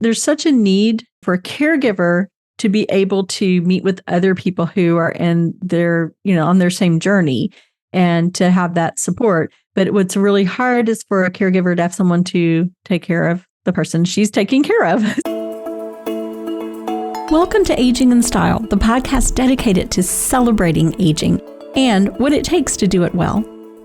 there's such a need for a caregiver to be able to meet with other people who are in their, on their same journey and to have that support. But what's really hard is for a caregiver to have someone to take care of the person she's taking care of. Welcome to Aging in Style, the podcast dedicated to celebrating aging and what it takes to do it well.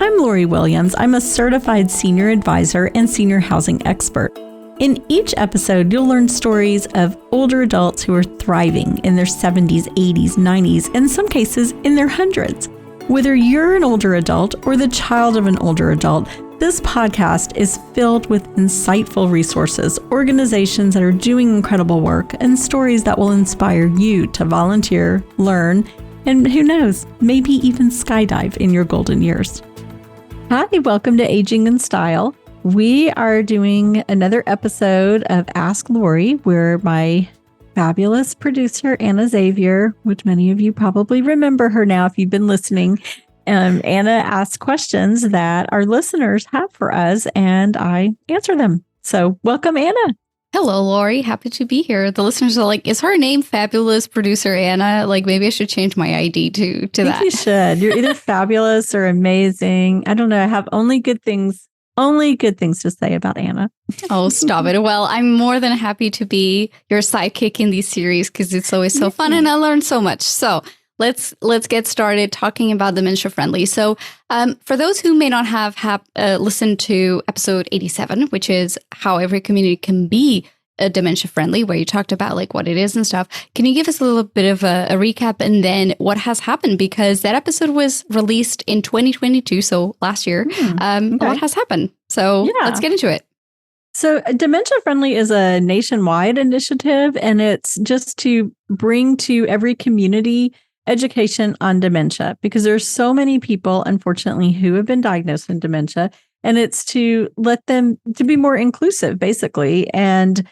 I'm Lori Williams. I'm a certified senior advisor and senior housing expert. In each episode, you'll learn stories of older adults who are thriving in their 70s, 80s, 90s, and in some cases in their hundreds. Whether you're an older adult or the child of an older adult, this podcast is filled with insightful resources, organizations that are doing incredible work, and stories that will inspire you to volunteer, learn, and who knows, maybe even skydive in your golden years. Hi, welcome to Aging in Style. We are doing another episode of Ask Lori, where my fabulous producer, Anna Xavier, which many of you probably remember her now if you've been listening, Anna asks questions that our listeners have for us, and I answer them. So welcome, Anna. Hello, Lori. Happy to be here. The listeners are like, is her name Fabulous Producer Anna? Like, maybe I should change my ID to that. I think you should. You're either fabulous or amazing. I don't know. I have only good things to say about Anna. Oh, stop it. Well, I'm more than happy to be your sidekick in these series because it's always so fun and I learn so much. So let's get started talking about Dementia Friendly. So for those who may not have listened to episode 87, which is how every community can be dementia friendly, where you talked about like what it is and stuff. Can you give us a little bit of a recap and then what has happened? Because that episode was released in 2022, so last year. Okay. What has happened? So let's get into it. So Dementia Friendly is a nationwide initiative, and it's just to bring to every community education on dementia, because there's so many people, unfortunately, who have been diagnosed with dementia, and it's to let them to be more inclusive, basically, and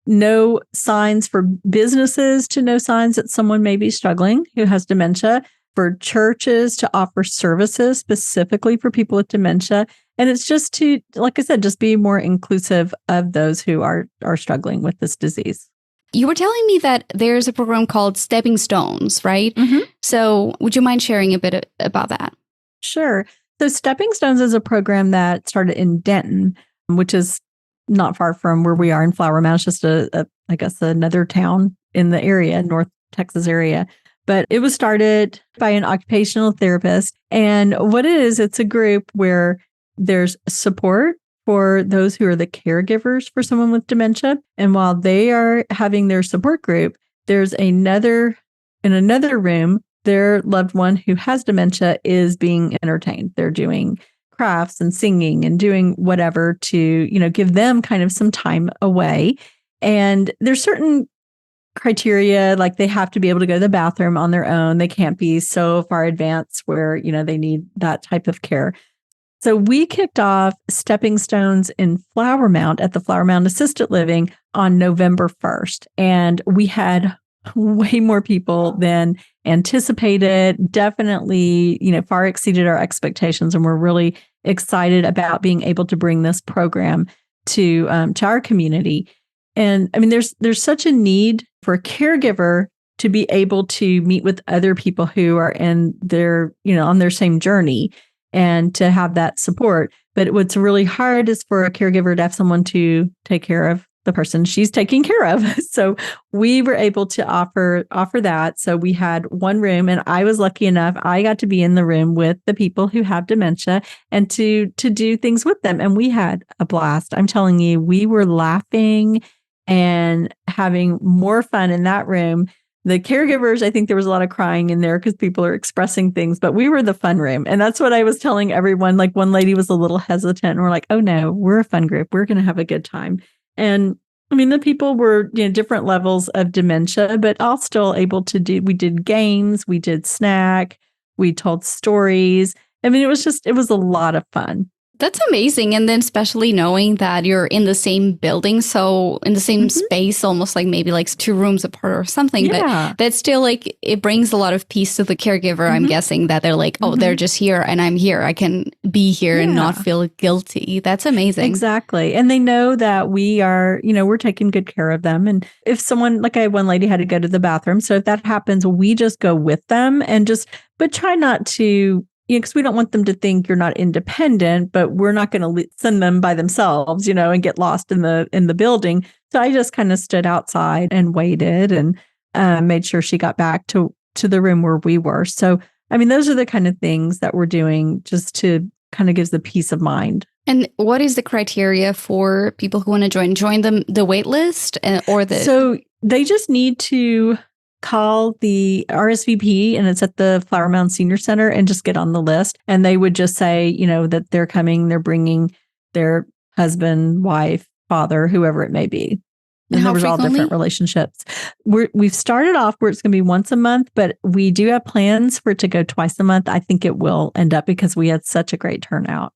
know signs for businesses to know signs that someone may be struggling who has dementia, for churches to offer services specifically for people with dementia. And it's just to, like I said, just be more inclusive of those who are struggling with this disease. You were telling me that there's a program called Stepping Stones, right? Mm-hmm. So would you mind sharing a bit about that? Sure. So Stepping Stones is a program that started in Denton, which is not far from where we are in Flower Mound. It's just I guess another town in the area, North Texas area. But it was started by an occupational therapist. And what it is, it's a group where there's support for those who are the caregivers for someone with dementia. And while they are having their support group, there's in another room, their loved one who has dementia is being entertained. They're doing crafts and singing and doing whatever to, give them kind of some time away. And there's certain criteria, like they have to be able to go to the bathroom on their own. They can't be so far advanced where, they need that type of care. So we kicked off Stepping Stones in Flower Mound at the Flower Mound Assisted Living on November 1st. And we had way more people than anticipated, definitely, far exceeded our expectations. And we're really excited about being able to bring this program to our community. And I mean, there's such a need for a caregiver to be able to meet with other people who are in their, on their same journey and to have that support. But what's really hard is for a caregiver to have someone to take care of the person she's taking care of. So we were able to offer that. So we had one room, and I was lucky enough, I got to be in the room with the people who have dementia and to do things with them. And we had a blast. I'm telling you, we were laughing and having more fun in that room. The caregivers, I think there was a lot of crying in there because people are expressing things, but we were the fun room. And that's what I was telling everyone. Like one lady was a little hesitant and we're like, oh no, we're a fun group. We're going to have a good time. And I mean, the people were, different levels of dementia, but all still able to we did games, we did snack, we told stories. I mean, it was a lot of fun. That's amazing. And then especially knowing that you're in the same building, so in the same space, almost like maybe like 2 rooms apart or something. Yeah. But that's still like, it brings a lot of peace to the caregiver. I'm guessing that they're like, oh, they're just here and I'm here. I can be here and not feel guilty. That's amazing. Exactly. And they know that we are, we're taking good care of them. And if someone, like I had one lady had to go to the bathroom. So if that happens, we just go with them and but try not to, because we don't want them to think you're not independent, but we're not going to send them by themselves, and get lost in the building. So I just kind of stood outside and waited and made sure she got back to the room where we were. So, I mean, those are the kind of things that we're doing just to kind of gives the peace of mind. And what is the criteria for people who want to join the wait list or the? So they just need to call the RSVP, and it's at the Flower Mound Senior Center, and just get on the list. And they would just say, that they're coming, they're bringing their husband, wife, father, whoever it may be. And there was all different relationships. We've started off where it's going to be once a month, but we do have plans for it to go twice a month. I think it will end up because we had such a great turnout.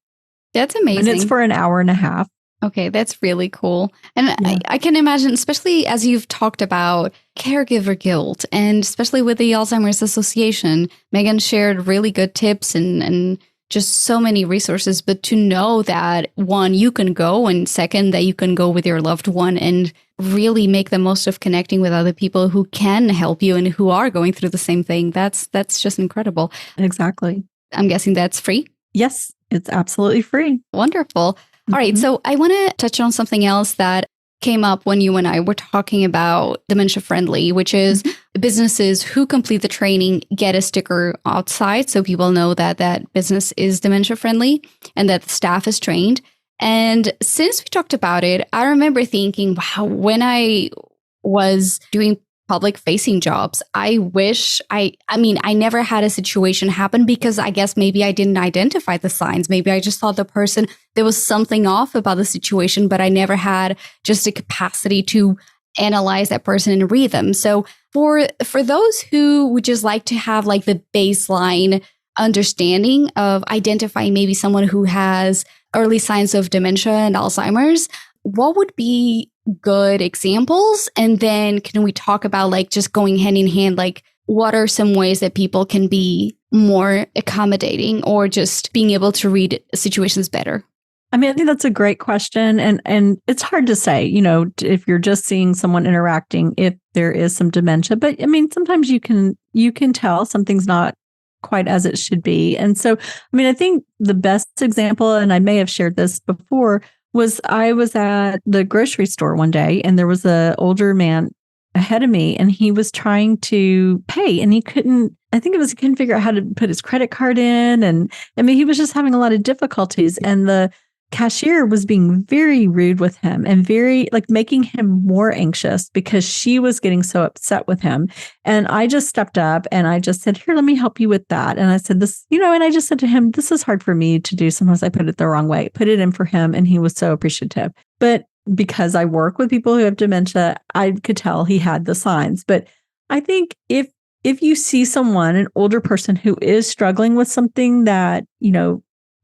That's amazing. And it's for an hour and a half. Okay, that's really cool. And I can imagine, especially as you've talked about caregiver guilt, and especially with the Alzheimer's Association, Megan shared really good tips and just so many resources. But to know that, one, you can go, and second, that you can go with your loved one and really make the most of connecting with other people who can help you and who are going through the same thing. That's just incredible. Exactly. I'm guessing that's free? Yes, it's absolutely free. Wonderful. All right. So I want to touch on something else that came up when you and I were talking about Dementia Friendly, which is businesses who complete the training get a sticker outside so people know that that business is Dementia Friendly and that the staff is trained. And since we talked about it, I remember thinking, wow, when I was doing public facing jobs, I wish I never had a situation happen because I guess maybe I didn't identify the signs. Maybe I just thought there was something off about the situation, but I never had just a capacity to analyze that person and read them. So for those who would just like to have like the baseline understanding of identifying maybe someone who has early signs of dementia and Alzheimer's, what would be good examples? And then can we talk about like just going hand in hand, like what are some ways that people can be more accommodating or just being able to read situations better? I mean, I think that's a great question. And it's hard to say, if you're just seeing someone interacting, if there is some dementia, but I mean, sometimes you can tell something's not quite as it should be. And so, I mean, I think the best example, and I may have shared this before, was I was at the grocery store one day and there was an older man ahead of me and he was trying to pay and he couldn't figure out how to put his credit card in. And I mean, he was just having a lot of difficulties, and the cashier was being very rude with him and very making him more anxious because she was getting so upset with him. And I just stepped up and I just said, here, let me help you with that. And I said this, and I just said to him, this is hard for me to do. Sometimes I put it the wrong way, put it in for him. And he was so appreciative. But because I work with people who have dementia, I could tell he had the signs. But I think if you see someone, an older person who is struggling with something that,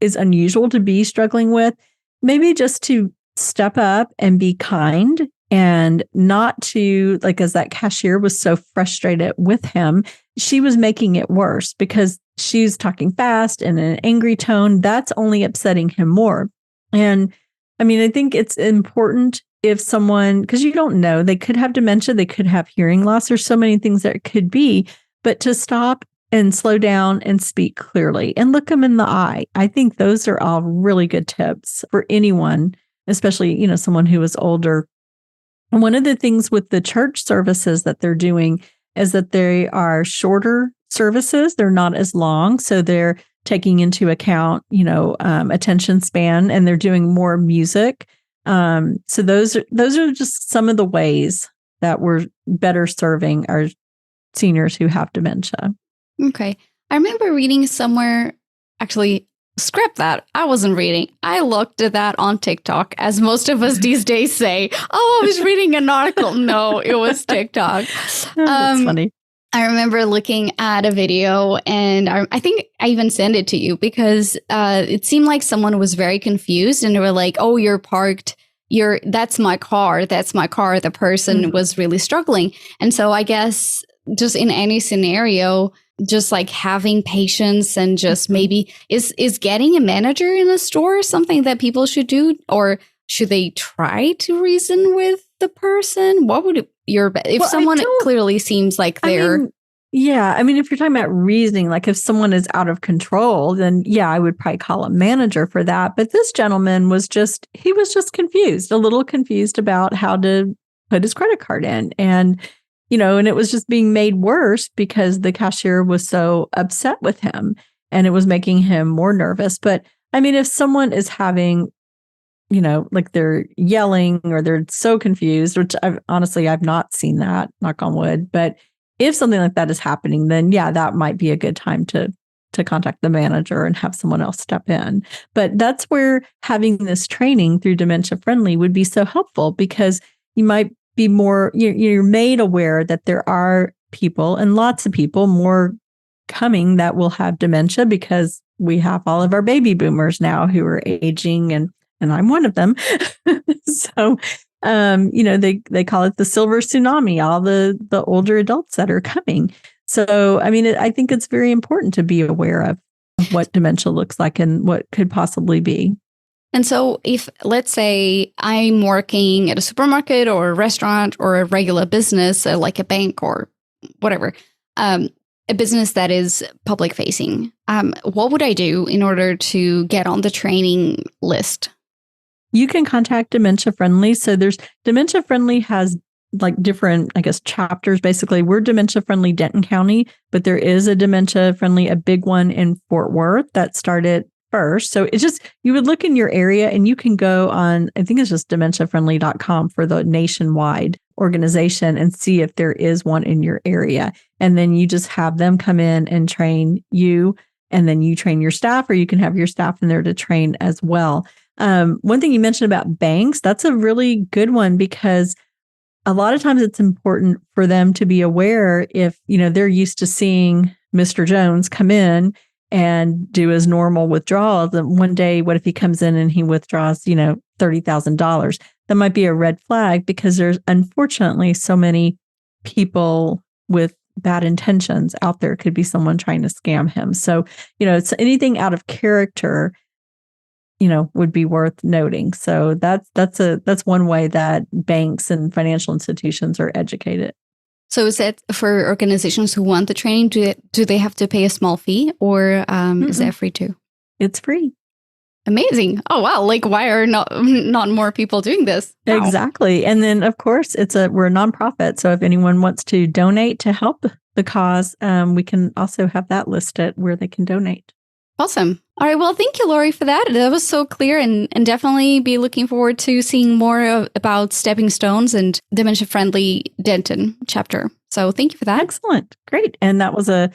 is unusual to be struggling with, maybe just to step up and be kind and not to, as that cashier was so frustrated with him, she was making it worse because she's talking fast and in an angry tone. That's only upsetting him more. And I mean, I think it's important if someone, because you don't know, they could have dementia, they could have hearing loss. There's so many things that it could be, but to stop and slow down and speak clearly and look them in the eye. I think those are all really good tips for anyone, especially, someone who is older. And one of the things with the church services that they're doing is that they are shorter services. They're not as long. So they're taking into account, attention span, and they're doing more music. So those are just some of the ways that we're better serving our seniors who have dementia. Okay. I remember reading somewhere, actually, scrap that. I wasn't reading. I looked at that on TikTok, as most of us these days say, oh, I was reading an article. No, it was TikTok. That's funny. I remember looking at a video, and I think I even sent it to you because it seemed like someone was very confused, and they were like, "Oh, you're parked. That's my car. That's my car." The person was really struggling, and so I guess just in any scenario, just like having patience and just maybe is getting a manager in a store something that people should do, or should they try to reason with the person? What would if someone clearly seems like they're... I mean, if you're talking about reasoning, like if someone is out of control, then yeah, I would probably call a manager for that. But this gentleman was just confused, a little confused about how to put his credit card in. And, and it was just being made worse because the cashier was so upset with him and it was making him more nervous. But I mean, if someone is having, like they're yelling or they're so confused, which I've not seen that, knock on wood, but if something like that is happening, then yeah, that might be a good time to contact the manager and have someone else step in. But that's where having this training through Dementia Friendly would be so helpful, because you might be more, you're made aware that there are people, and lots of people more coming, that will have dementia, because we have all of our baby boomers now who are aging, and I'm one of them. So they call it the silver tsunami, all the older adults that are coming. So, I mean, I think it's very important to be aware of what dementia looks like and what could possibly be. And so if, let's say, I'm working at a supermarket or a restaurant or a regular business, like a bank or whatever, a business that is public facing, what would I do in order to get on the training list? You can contact Dementia Friendly. So Dementia Friendly has like different, I guess, chapters. Basically, we're Dementia Friendly Denton County, but there is a Dementia Friendly, a big one in Fort Worth that started first. So it's just, you would look in your area and you can go on, I think it's just dementiafriendly.com for the nationwide organization, and see if there is one in your area. And then you just have them come in and train you, and then you train your staff, or you can have your staff in there to train as well. One thing you mentioned about banks, that's a really good one, because a lot of times it's important for them to be aware if, they're used to seeing Mr. Jones come in and do his normal withdrawal. Then one day, what if he comes in and he withdraws, $30,000? That might be a red flag, because there's unfortunately so many people with bad intentions out there. It could be someone trying to scam him. So, it's anything out of character, would be worth noting. So that's one way that banks and financial institutions are educated. So is that for organizations who want the training? Do they have to pay a small fee, or is that free too? It's free. Amazing. Oh, wow. Like, why are not more people doing this? Wow. Exactly. And then, of course, we're a nonprofit. So if anyone wants to donate to help the cause, we can also have that listed where they can donate. Awesome. All right. Well, thank you, Lori, for that. That was so clear, and definitely be looking forward to seeing more about Stepping Stones and Dementia Friendly Denton chapter. So thank you for that. Excellent. Great. And that was a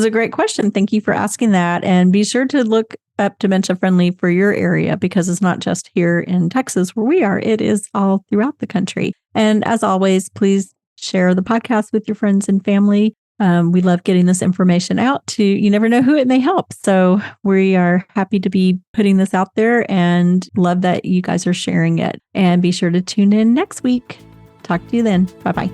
great question. Thank you for asking that. And be sure to look up Dementia Friendly for your area, because it's not just here in Texas where we are. It is all throughout the country. And as always, please share the podcast with your friends and family. We love getting this information out to, you never know who it may help. So we are happy to be putting this out there, and love that you guys are sharing it. And be sure to tune in next week. Talk to you then. Bye-bye.